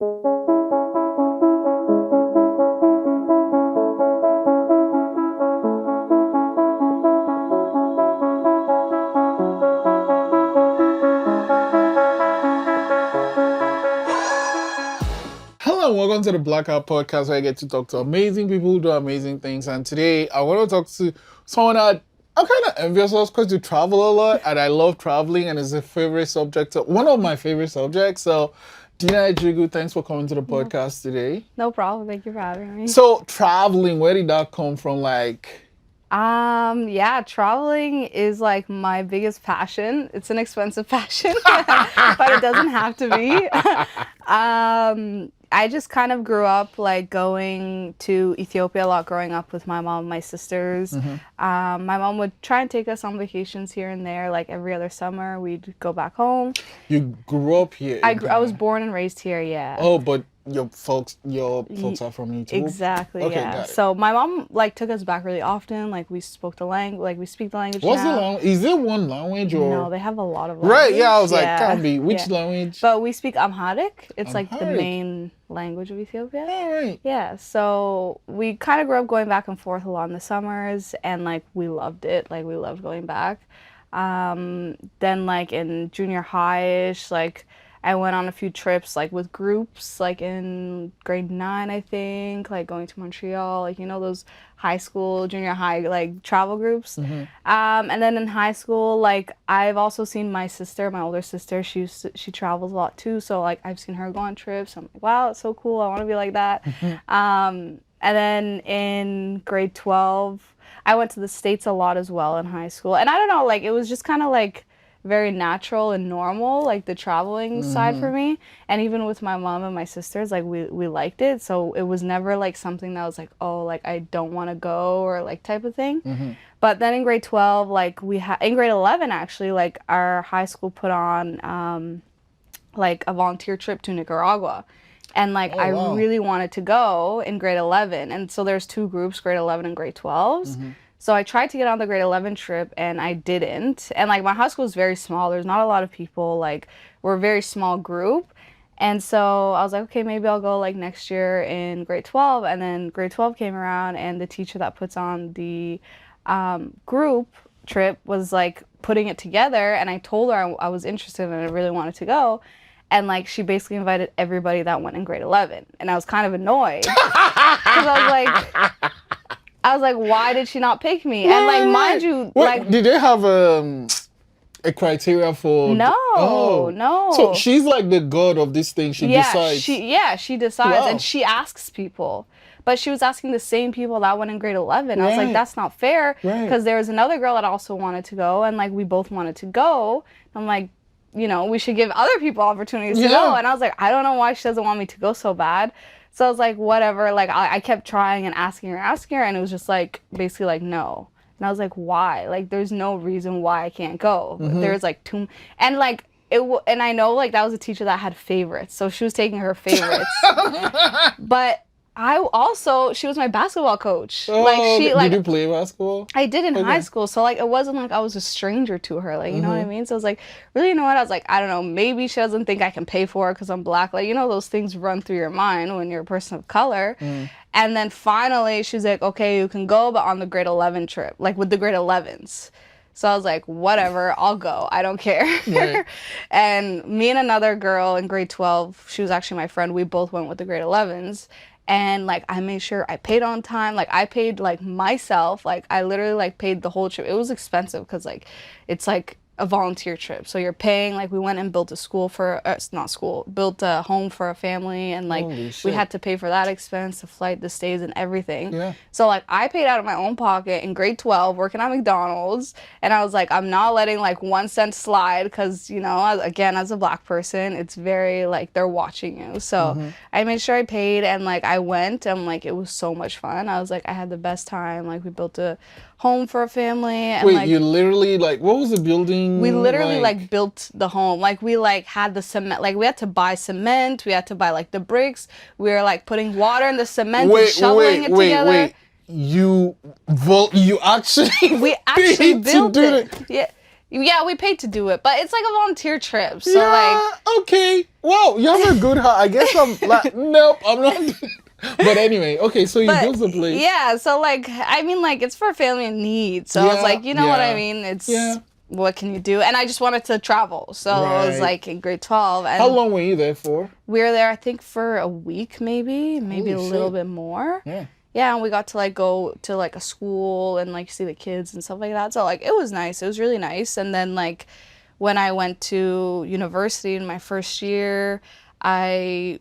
Hello and welcome to the Blackout Podcast, where I get to talk to amazing people who do amazing things. And today I want to talk to someone that I'm kind of envious of because you travel a lot and I love traveling and it's a favorite subject, one of my favorite subjects. So Dinah, Ejigu, thanks for coming to the podcast today. No problem. Thank you for having me. So traveling, where did that come from? Traveling is like my biggest passion. It's an expensive passion, but it doesn't have to be. I just kind of grew up like going to Ethiopia a lot growing up with my mom and my sisters. My mom would try and take us on vacations here and there, like every other summer. We'd go back home. You grew up here? I was born and raised here, yeah. Oh, but your folks are from Ethiopia? Exactly, okay, yeah. So my mom like took us back really often. Like we spoke the language, like we speak the language What's now. the language? Is there one language or? No, they have a lot of language. Right, yeah, I was like, can't be. Which language? But we speak Amharic. It's like the main language of Ethiopia. All right. Yeah, so we kind of grew up going back and forth a lot in the summers, and like we loved it. Like we loved going back. Then like in junior high-ish, like I went on a few trips like with groups, like in grade 9, I think, like going to Montreal, like, you know, those high school, junior high, like travel groups. And then in high school, like I've also seen my sister, my older sister, she travels a lot too. So like I've seen her go on trips. I'm like, wow, it's so cool. I want to be like that. And then in grade 12, I went to the States a lot as well in high school. And I don't know, like it was just kind of like very natural and normal, like the traveling side for me. And even with my mom and my sisters, like we liked it. So it was never like something that was like, oh, like I don't want to go or like type of thing. But then in grade 12, like in grade 11 actually, like our high school put on like a volunteer trip to Nicaragua. And like I really wanted to go in grade 11. And so there's two groups, grade 11 and grade 12s. So I tried to get on the grade 11 trip and I didn't. And like my high school is very small. There's not a lot of people. Like we're a very small group. And so I was like, okay, maybe I'll go like next year in grade 12. And then grade 12 came around and the teacher that puts on the group trip was like putting it together. And I told her I was interested and I really wanted to go. And like she basically invited everybody that went in grade 11. And I was kind of annoyed because I was like, why did she not pick me? And like, mind you, like, did they have a criteria for? No. So she's like the god of this thing. She decides. She decides, and she asks people. But she was asking the same people that went in grade 11. I was like, that's not fair, because there was another girl that also wanted to go, and like we both wanted to go. I'm like, you know, we should give other people opportunities to go. And I was like, I don't know why she doesn't want me to go so bad. So I was like, whatever. Like, I kept trying and asking her, and it was just like, basically like, no. And I was like, why? Like, there's no reason why I can't go. There's like and like, and I know like that was a teacher that had favorites. So she was taking her favorites. But she was my basketball coach. Did you play basketball? I did in high school. So like, it wasn't like I was a stranger to her. Like, you know what I mean? So I was like, really, you know what? I was like, I don't know, maybe she doesn't think I can pay for it because I'm black. Like, you know, those things run through your mind when you're a person of color. And then finally she's like, okay, you can go, but on the grade 11 trip, like with the grade 11s. So I was like, whatever, I'll go. I don't care. Right. And me and another girl in grade 12, she was actually my friend. We both went with the grade 11s. And like I made sure I paid on time. Like I paid like myself. Like I literally like paid the whole trip. It was expensive because like it's like a volunteer trip. So you're paying, like we went and built a built a home for a family, and like we had to pay for that expense, the flight, the stays, and everything. Yeah. So like I paid out of my own pocket in grade 12 working at McDonald's, and I was like, I'm not letting like 1 cent slide because, you know, again, as a black person, it's very like they're watching you. So I made sure I paid, and like I went, and like it was so much fun. I was like, I had the best time. Like we built a home for a family. And wait, like, you literally like, what was the building? We literally like built the home. Like we like had the cement, like we had to buy cement, we had to buy like the bricks, we were like putting water in the cement and shoveling it together. You actually we actually built it. Yeah. Yeah, we paid to do it, but it's like a volunteer trip. So Yeah, okay. Wow, you have a good heart. I guess I'm like, nope, I'm not. But anyway, okay, so you but built the place. yeah, so like I mean like it's for family in need. So I was Yeah, like, you know what I yeah, mean? It's yeah. what can you do? And I just wanted to travel. So I was Right. like in grade 12 How and long were you there for? we were there I think for a week maybe Holy a little shit. bit more. Yeah. Yeah, and we got to like go to like a school and like see the kids and stuff like that. So like it was nice. It was really nice. And then like when I went to university in my first year, I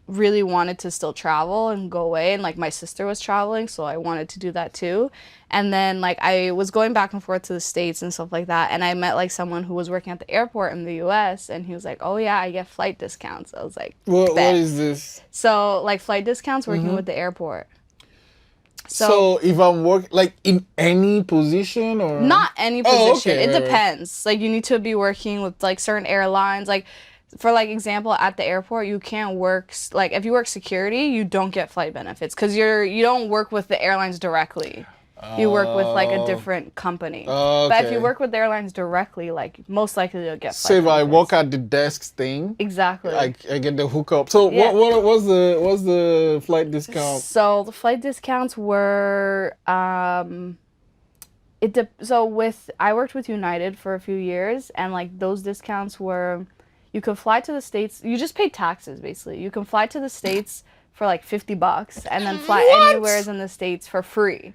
really wanted to still travel and go away, and like my sister was traveling, so I wanted to do that too. And then like I was going back and forth to the States and stuff like that, and I met like someone who was working at the airport in the US, and he was like, oh yeah, I get flight discounts. I was like, What bet. is this? So like flight discounts working with the airport. So if I'm working like in any position or Not any Oh, position. okay, It right, right. depends. Like you need to be working with like certain airlines. Like for like example at the airport, you can't work like if you work security, you don't get flight benefits because you don't work with the airlines directly. You work with like a different company. But if you Okay. work with the airlines directly, like most likely you'll get So flight if I benefits. work at the desk thing, Exactly. I get the hookup. So Yeah. what's the flight discount? So the flight discounts were I worked with United for a few years, and like those discounts were you could fly to the States, you just pay taxes basically. You can fly to the States for like $50 and then fly What? anywhere in the States for free.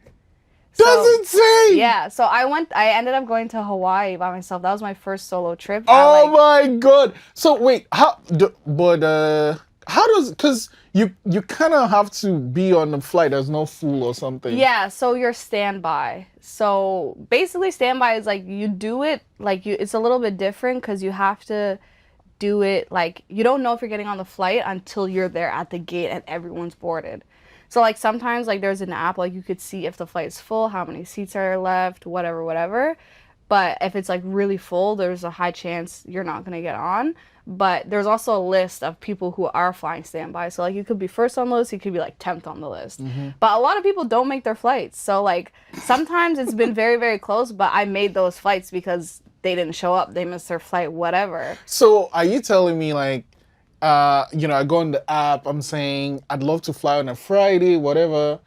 That's insane. Yeah, so I ended up going to Hawaii by myself. That was my first solo trip. Oh my god. So wait, how does because you kind of have to be on the flight. There's no fool or something. Yeah, so you're standby. So basically standby is like you do it like it's a little bit different because you have to do it like you don't know if you're getting on the flight until you're there at the gate and everyone's boarded. So like sometimes like there's an app like you could see if the flight's full, how many seats are left, whatever. But if it's like really full, there's a high chance you're not gonna get on. But there's also a list of people who are flying standby. So like you could be first on the list, you could be like 10th on the list. But a lot of people don't make their flights. So like sometimes it's been very, very close, but I made those flights because they didn't show up, they missed their flight, whatever. So are you telling me like, I go on the app, I'm saying I'd love to fly on a Friday, whatever.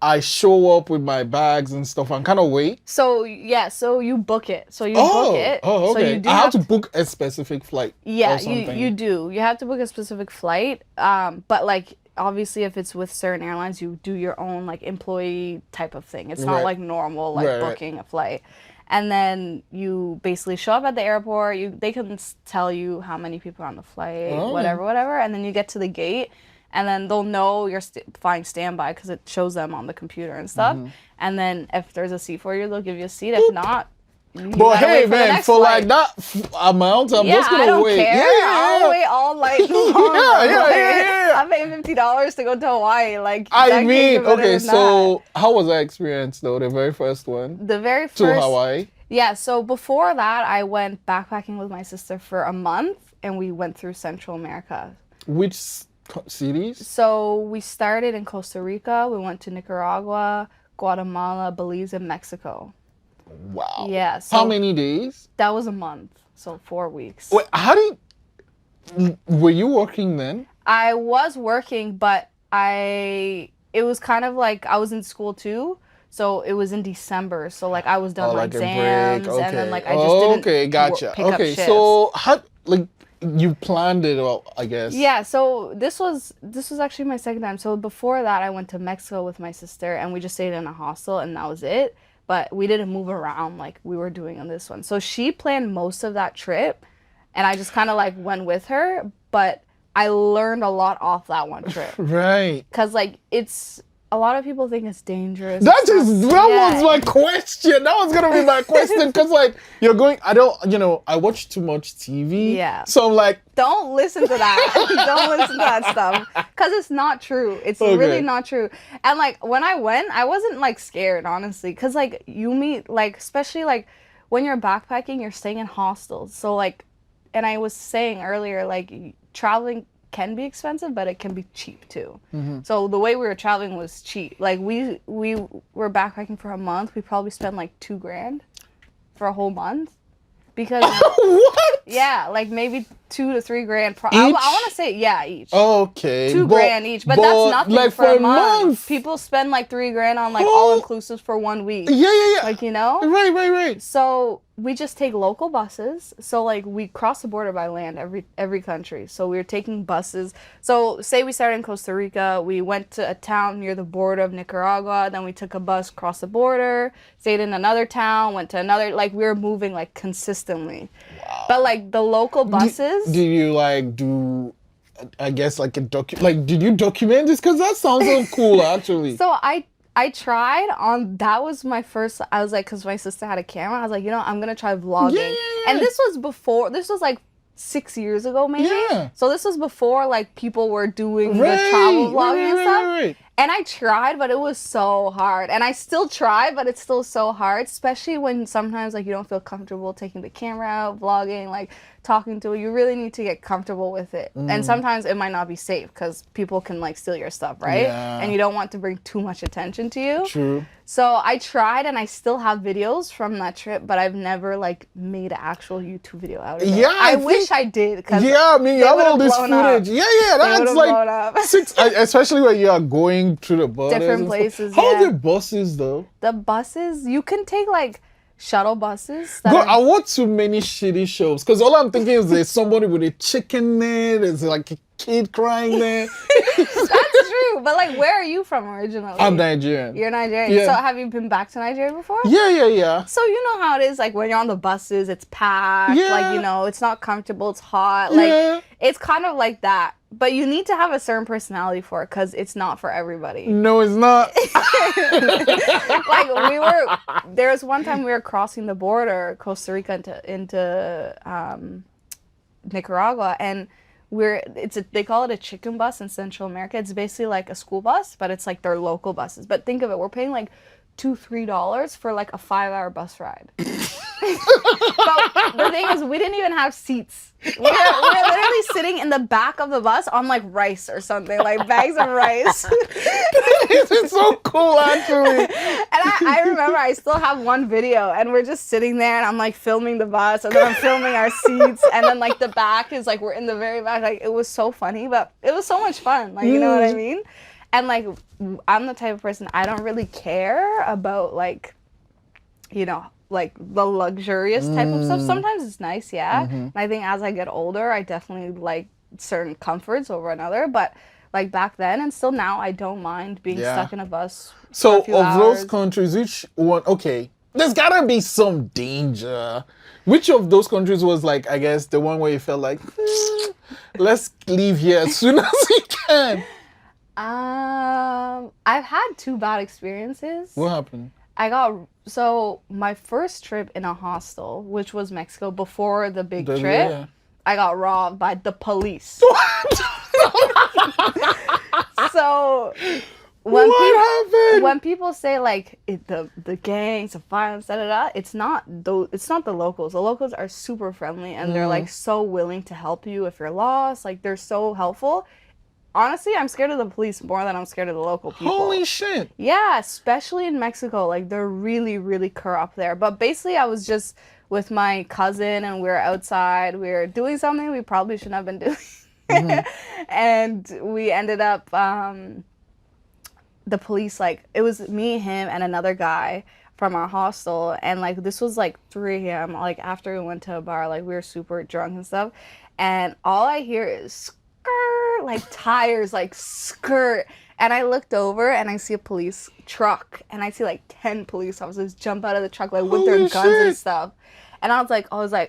I show up with my bags and stuff and kind of wait. So yeah, so you book it. So you book it. Oh, okay. So you do I have to book a specific flight. yeah, or something. you do. You have to book a specific flight. But like obviously if it's with certain airlines, you do your own like employee type of thing. It's not Right. like normal like Right, right. booking a flight. And then you basically show up at the airport. They can tell you how many people are on the flight, Oh. whatever. And then you get to the gate, and then they'll know you're flying standby because it shows them on the computer and stuff. Mm-hmm. And then if there's a seat for you, they'll give you a seat. If not, you But gotta hey, wait for the man, next for flight. like that amount, I'm Yeah, just gonna I don't wait. care. Yeah. I'll wait all night long. Yeah. I'm paying $50 to go to Hawaii. Like I that can't mean, get better okay, than so how was that experience though? The very first one that. The very to first Hawaii. Yeah, so before that, I went backpacking with my sister for a month, and we went through Central America. Which cities? So we started in Costa Rica, we went to Nicaragua, Guatemala, Belize, and Mexico. Wow. Yeah, so How many days? that was a month, so 4 weeks. Wait, were you working then? I was working, but it was kind of like I was in school too. So it was in December. So like I was done my Like a break. exams, Okay. and then like I just didn't Okay, gotcha. pick up Okay, shifts. so how like you planned it well, I guess. Yeah, so this was actually my second time. So before that, I went to Mexico with my sister, and we just stayed in a hostel, and that was it. But we didn't move around like we were doing on this one. So she planned most of that trip, and I just kind of like went with her. But I learned a lot off that one trip. Right. Because like it's a lot of people think it's dangerous. That It's not- was yeah. my question. That was gonna be my question because like you're going. I watch too much TV. Yeah. So I'm like, Don't listen to that. Don't listen to that stuff because it's not true. It's Okay. really not true. And like when I went, I wasn't like scared honestly because like you meet like especially like when you're backpacking, you're staying in hostels. So like, and I was saying earlier like traveling can be expensive, but it can be cheap too. So the way we were traveling was cheap. Like we were backpacking for a month. We probably spent like $2,000 for a whole month. because What? yeah, like maybe 2 to 3 grand. I Each? want to say each. Okay. 2 grand each, but that's nothing like for a month. People spend like 3 grand on like all inclusives for 1 week. Yeah. Like, you know? Right. So we just take local buses. So like we cross the border by land every country. So we were taking buses. So say we started in Costa Rica, we went to a town near the border of Nicaragua, then we took a bus across the border, stayed in another town, went to another, like we were moving like consistently. Wow. But like the local buses. Do you like do I guess like did you document this? Because that sounds so cool actually. So I tried on, that was my first, I was like, because my sister had a camera, I was like, you know, I'm going to try vlogging. Yeah. And this was like 6 years ago maybe. Yeah. So this was before like people were doing the travel vlogging and stuff. Right. And I tried, but it was so hard. And I still try, but it's still so hard, especially when sometimes like you don't feel comfortable taking the camera out, vlogging, like talking to it. You really need to get comfortable with it. And sometimes it might not be safe because people can like steal your stuff, right? Yeah. And you don't want to bring too much attention to you. True. So I tried, and I still have videos from that trip, but I've never like made an actual YouTube video out of it. Yeah, I wish I did. Yeah, I mean, you have all this footage. Up. Yeah, that's like especially when you are going through the borders. Different places. How are the buses though? The buses, you can take like shuttle buses. I want too many shitty shows because all I'm thinking is there's somebody with a chicken there. There's like a kid crying there. That's true, but like, where are you from originally? I'm Nigerian. You're Nigerian. Yeah. So have you been back to Nigeria before? Yeah. So you know how it is, like when you're on the buses, it's packed. Yeah. Like, you know, it's not comfortable. It's hot. Like it's kind of like that. But you need to have a certain personality for it because it's not for everybody. No, it's not. Like there was one time we were crossing the border, Costa Rica into Nicaragua, and they call it a chicken bus in Central America. It's basically like a school bus, but it's like their local buses. But think of it, we're paying like $2-3 for like a 5-hour bus ride. But the thing is, we didn't even have seats. We're literally sitting in the back of the bus on like rice or something, like bags of rice. It's so cool, actually. And I remember I still have one video, and we're just sitting there, and I'm like filming the bus, and then I'm filming our seats, and then like the back is like we're in the very back. Like it was so funny, but it was so much fun. Like, you know what I mean? And like I'm the type of person, I don't really care about like, you know, like the luxurious type of stuff. Sometimes it's nice, yeah. And I think as I get older, I definitely like certain comforts over another. But like back then and still now, I don't mind being stuck in a bus. So for a few of hours. those countries, which one? Okay, there's gotta be some danger. Which of those countries was like, I guess, the one where you felt like, let's leave here as soon as we can? I've had 2 bad experiences. What happened? So my first trip in a hostel, which was Mexico before the big trip, Yeah. I got robbed by the police. So when people say like the gangs, the violence, it's not the locals. The locals are super friendly, and they're like so willing to help you if you're lost. Like they're so helpful. Honestly, I'm scared of the police more than I'm scared of the local people. Holy shit. Yeah, especially in Mexico. Like, they're really, really corrupt there. But basically, I was just with my cousin, and we were outside. We were doing something we probably shouldn't have been doing. And we ended up, the police, like, it was me, him, and another guy from our hostel. And, like, this was, like, 3 a.m., like, after we went to a bar. Like, we were super drunk and stuff. And all I hear is like tires, like skirt, and I looked over and I see a police truck, and I see like 10 police officers jump out of the truck like with their guns and stuff. And I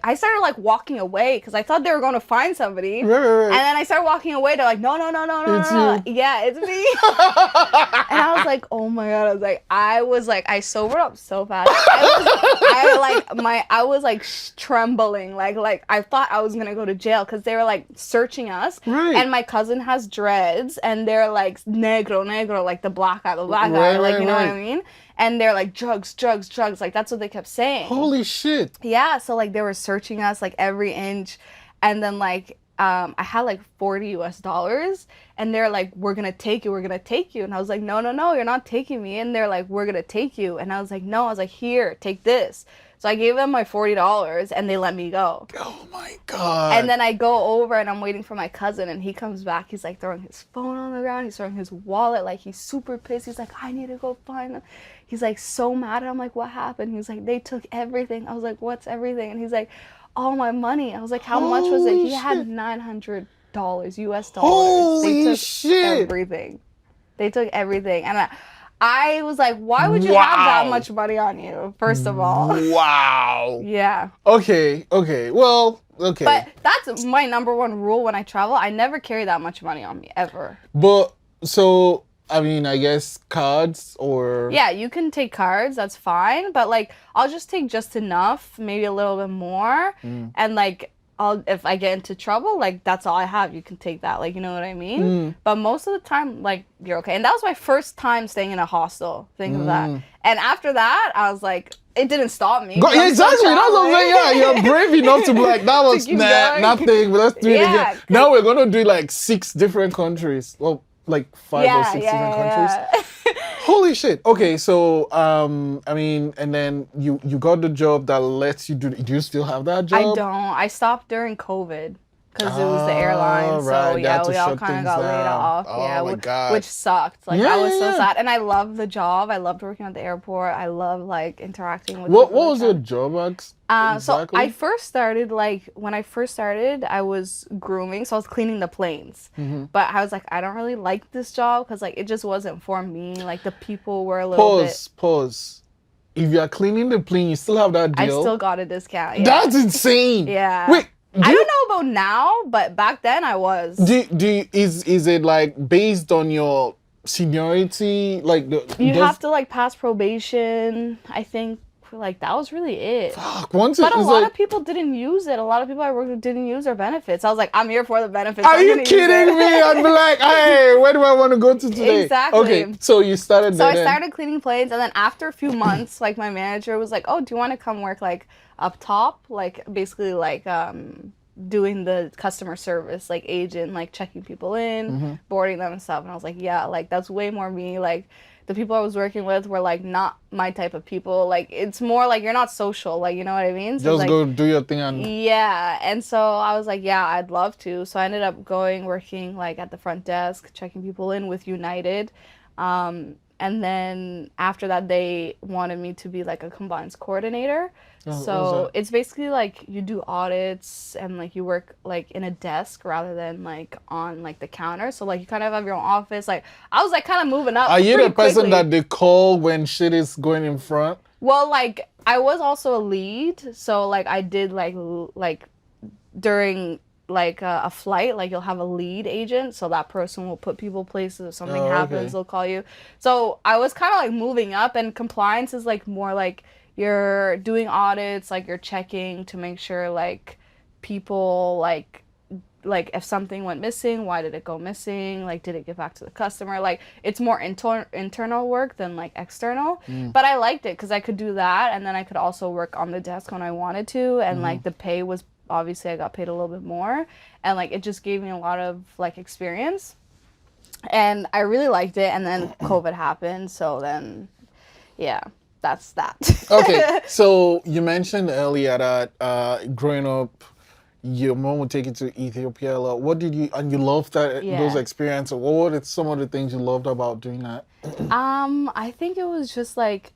I started like walking away because I thought they were going to find somebody. Right. And then I started walking away. They're like, no. It's you. Yeah, it's me. And I was like, oh my God. I sobered up so fast. I was like trembling. Like I thought I was going to go to jail because they were like searching us. Right. And my cousin has dreads, and they're like negro, like the black guy, like, you know what I mean? And they're like, drugs. Like, that's what they kept saying. Holy shit. Yeah, so, like, they were searching us, like, every inch. And then, like, I had, like, $40, and they're like, we're going to take you. And I was like, no, you're not taking me. And they're like, we're going to take you. And I was like, no. I was like, here, take this. So I gave them my $40 and they let me go. Oh my God. And then I go over and I'm waiting for my cousin and he comes back. He's like throwing his phone on the ground. He's throwing his wallet. Like he's super pissed. He's like, I need to go find them. He's like so mad. I'm like, what happened? He's like, they took everything. I was like, what's everything? And he's like, all my money. I was like, how much was it? He had $900 US dollars. Holy they took shit. everything. They took everything. And I was like, why would you have that much money on you, first of all? Wow. Yeah. Okay. Well, okay. But that's my number one rule when I travel. I never carry that much money on me, ever. But, so, I mean, I guess cards or... Yeah, you can take cards, that's fine. But, like, I'll just take just enough, maybe a little bit more. And, like, if I get into trouble, like, that's all I have. You can take that, like, you know what I mean? But most of the time, like, you're okay. And that was my first time staying in a hostel. Think of that. And after that, I was like, it didn't stop me. Yeah, exactly. That's what I'm saying. Yeah, you're brave enough to be like, that was nothing, but let's do it again. Now we're going to do, like, 6 different countries. Well, like 5 or 6 different countries. Holy shit. Okay, so I mean, and then you got the job that lets you do you still have that job? I don't. I stopped during COVID because it was the airline. Right. So yeah, we all kind of got laid off. Oh my God. Which sucked. Like I was so sad. And I loved the job. I loved working at the airport. I love like interacting with What was your job exactly? So I first started, like, when I first started, I was grooming. So I was cleaning the planes. But I was like, I don't really like this job because, like, it just wasn't for me. Like, the people were a little bit... Pause. If you're cleaning the plane, you still have that deal? I still got a discount, yeah. That's insane. Yeah. Wait. I don't know about now, but back then I was. Is it, like, based on your seniority? Like, you have to, like, pass probation, I think. Like, that was really it. Fuck, but a lot of people didn't use it. A lot of people I worked with didn't use their benefits. I was like, I'm here for the benefits. Are you kidding me? I'd be like, hey, where do I want to go to today? Exactly. Okay, so you started So I started cleaning planes, and then after a few months, like, my manager was like, oh, do you want to come work, like, up top? Like, basically, like, doing the customer service, like, agent, like, checking people in, boarding them and stuff. And I was like, yeah, like, that's way more me. Like, the people I was working with were, like, not my type of people. Like, it's more like you're not social, like, you know what I mean? So just like, go do your thing. Yeah, and so I was like, yeah, I'd love to. So I ended up working, like, at the front desk, checking people in with United. And then after that, they wanted me to be, like, a compliance coordinator. So it's basically, like, you do audits and, like, you work, like, in a desk rather than, like, on, like, the counter. So, like, you kind of have your own office. Like, I was, like, kind of moving up. Are you the person quickly. that they call when shit is going in front? Well, like, I was also a lead. So, like, I did, like during, like, a flight, like, you'll have a lead agent. So that person will put people places. If something happens, they'll call you. So I was kind of, like, moving up. And compliance is, like, more, like, you're doing audits, like, you're checking to make sure, like, people, like if something went missing, why did it go missing? Like, did it get back to the customer? Like, it's more internal work than, like, external. But I liked it because I could do that, and then I could also work on the desk when I wanted to, and like, the pay was, obviously, I got paid a little bit more, and, like, it just gave me a lot of, like, experience, and I really liked it. And then COVID happened, so then, yeah. That's that. Okay, so you mentioned earlier that growing up, your mom would take you to Ethiopia a lot. What did you, and you loved that, those experiences. What were some of the things you loved about doing that? I think it was just, like,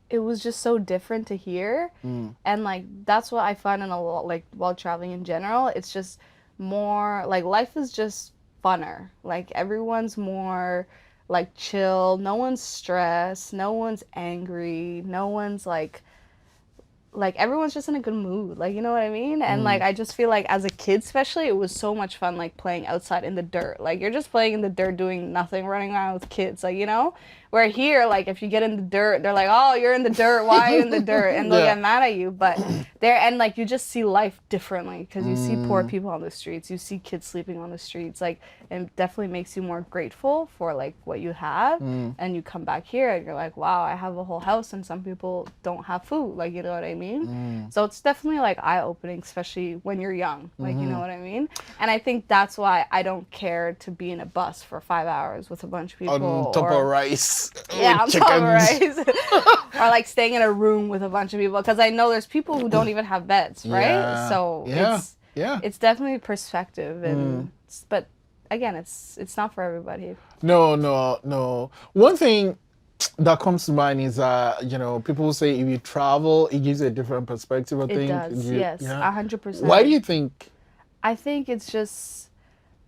it was just so different to here. And, like, that's what I find in a lot, like, while traveling in general. It's just more, like, life is just funner. Like, everyone's more, like, chill, no one's stressed, no one's angry, no one's like everyone's just in a good mood, like, you know what I mean? And like, I just feel like as a kid especially, it was so much fun, like, playing outside in the dirt. Like, you're just playing in the dirt doing nothing, running around with kids, like, you know? Where here, like, if you get in the dirt, they're like, oh, you're in the dirt, why are you in the dirt? And they'll get mad at you. But and like, you just see life differently because you see poor people on the streets, you see kids sleeping on the streets, like, it definitely makes you more grateful for, like, what you have. And you come back here and you're like, wow, I have a whole house, and some people don't have food, like, you know what I mean? mean? So it's definitely like eye-opening, especially when you're young. Like, you know what I mean? And I think that's why I don't care to be in a bus for 5 hours with a bunch of people. On top of rice Yeah, with on top of chickens. rice. Or like staying in a room with a bunch of people. Because I know there's people who don't even have beds, right? Yeah. So Yeah. it's definitely perspective. And but again, it's not for everybody. No. One thing that comes to mind is people say if you travel, it gives you a different perspective. I It think. does, yes, Yeah. 100%. Why do you think? I think it's just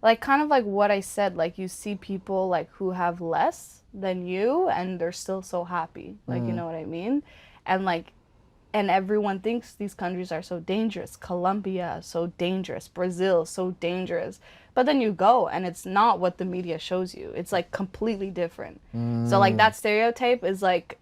like kind of like what I said. Like you see people like who have less than you, and they're still so happy. Like you know what I mean? And like, and everyone thinks these countries are so dangerous. Colombia, so dangerous. Brazil, so dangerous. But then you go, and it's not what the media shows you. It's like completely different. So like that stereotype is like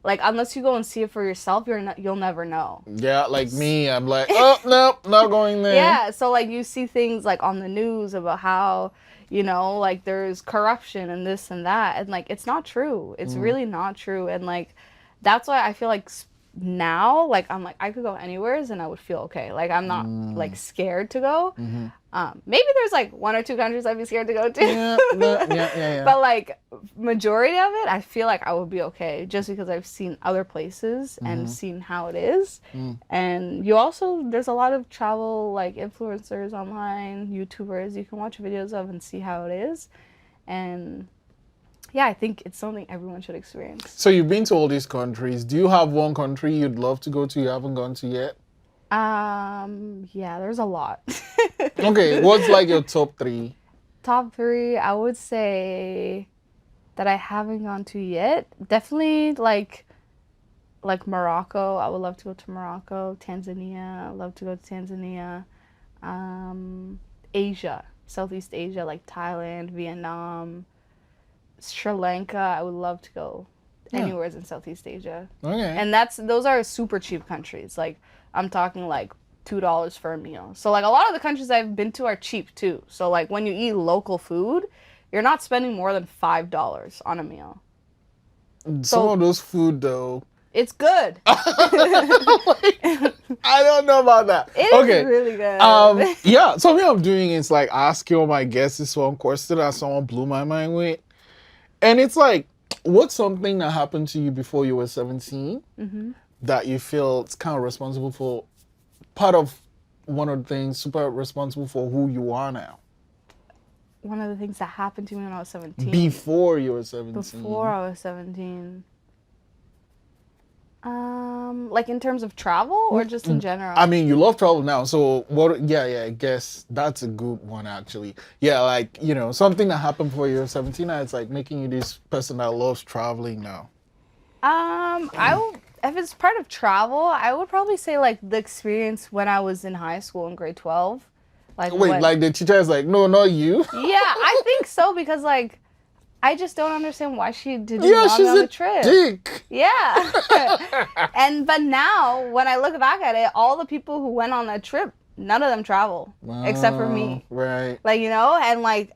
unless you go and see it for yourself, you'll never know. Yeah, like me, I'm like, oh no, not going there. Yeah, so like you see things like on the news about how, like there's corruption and this and that, and like it's not true. It's really not true. And like that's why I feel like now, like I'm like I could go anywhere and I would feel okay. Like I'm not like scared to go. Maybe there's like 1 or 2 countries I'd be scared to go to. Yeah. But like majority of it, I feel like I would be okay just because I've seen other places and seen how it is. And there's a lot of travel like influencers online, YouTubers you can watch videos of and see how it is. And yeah, I think it's something everyone should experience. So you've been to all these countries. Do you have one country you'd love to go to you haven't gone to yet? Yeah, there's a lot. Okay, what's like your top 3? Top 3, I would say that I haven't gone to yet. Definitely like Morocco. I would love to go to Morocco. Tanzania. I'd love to go to Tanzania. Asia, Southeast Asia, like Thailand, Vietnam, Sri Lanka. I would love to go anywhere in Southeast Asia. Okay. And those are super cheap countries. Like I'm talking like $2 for a meal. So like a lot of the countries I've been to are cheap too. So like when you eat local food, you're not spending more than $5 on a meal. Some of those food though. It's good. I don't know about that. It is really good. Yeah, something I'm doing is like asking all my guests this one question that someone blew my mind with. And it's like, what's something that happened to you before you were 17 that you feel it's kind of responsible for, part of one of the things, super responsible for who you are now? One of the things that happened to me when I was 17. Before you were 17. Before I was 17. Like in terms of travel or just in general? I mean, you love travel now, so what? Yeah, I guess that's a good one actually. Yeah, like something that happened before you were 17, and it's like making you this person that loves traveling now. If it's part of travel, I would probably say like the experience when I was in high school in grade 12. Like like the teacher is like, no, not you. Yeah, I think so because like I just don't understand why she didn't want me on the trip. Dick. Yeah. But now when I look back at it, all the people who went on that trip, none of them travel except for me. Right. Like, and like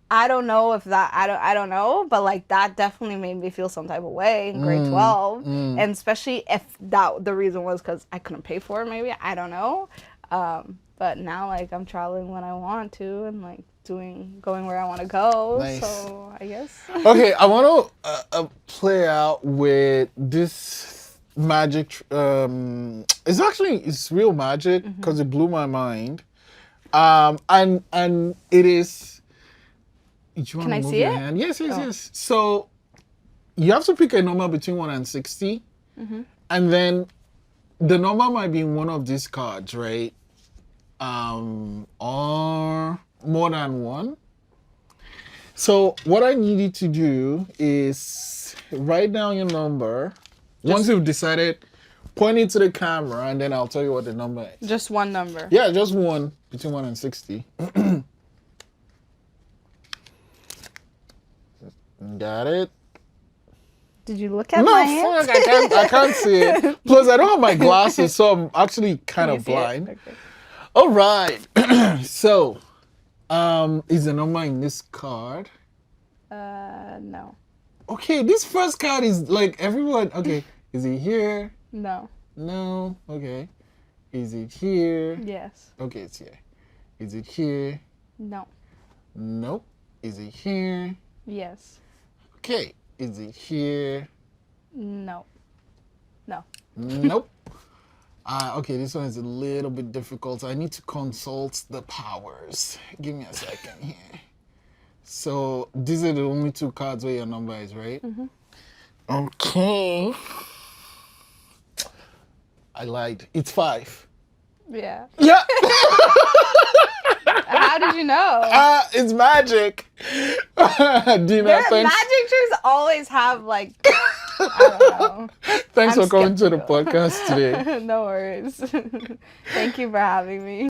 I don't know if that I don't know, but like that definitely made me feel some type of way in grade 12. And especially if the reason was cuz I couldn't pay for it maybe, I don't know. But now like I'm traveling when I want to and like going where I want to go. Nice. So I guess. Okay, I want to play out with this magic. It's real magic because it blew my mind. And it is. Can I see it? Hand? Yes. So you have to pick a number between 1 and 60, and then the number might be in one of these cards, right? Or more than one. So what I need you to do is write down your number. Once you've decided, point it to the camera, and then I'll tell you what the number is. Just one number. Yeah, just one, between 1 and 60. Got it? Did you look at my hands? No, fuck, I can't see it. Plus, I don't have my glasses, so I'm actually kind of blind. Okay. All right. So, is the number in this card? No. Okay, this first card is like everyone. Okay, is it here? No. No. Okay. Is it here? Yes. Okay, it's here. Is it here? No. Nope. Is it here? Yes. Okay. Is it here? No. No. Nope. Okay, this one is a little bit difficult. I need to consult the powers. Give me a second here. So these are the only two cards where your number is, right? Mm-hmm. Okay. I lied. It's 5. Yeah. Yeah. How did you know? It's magic. Dinah, Their thanks. magic tricks always have like I don't know. Thanks I'm for coming to the skeptical. podcast today. No worries. Thank you for having me.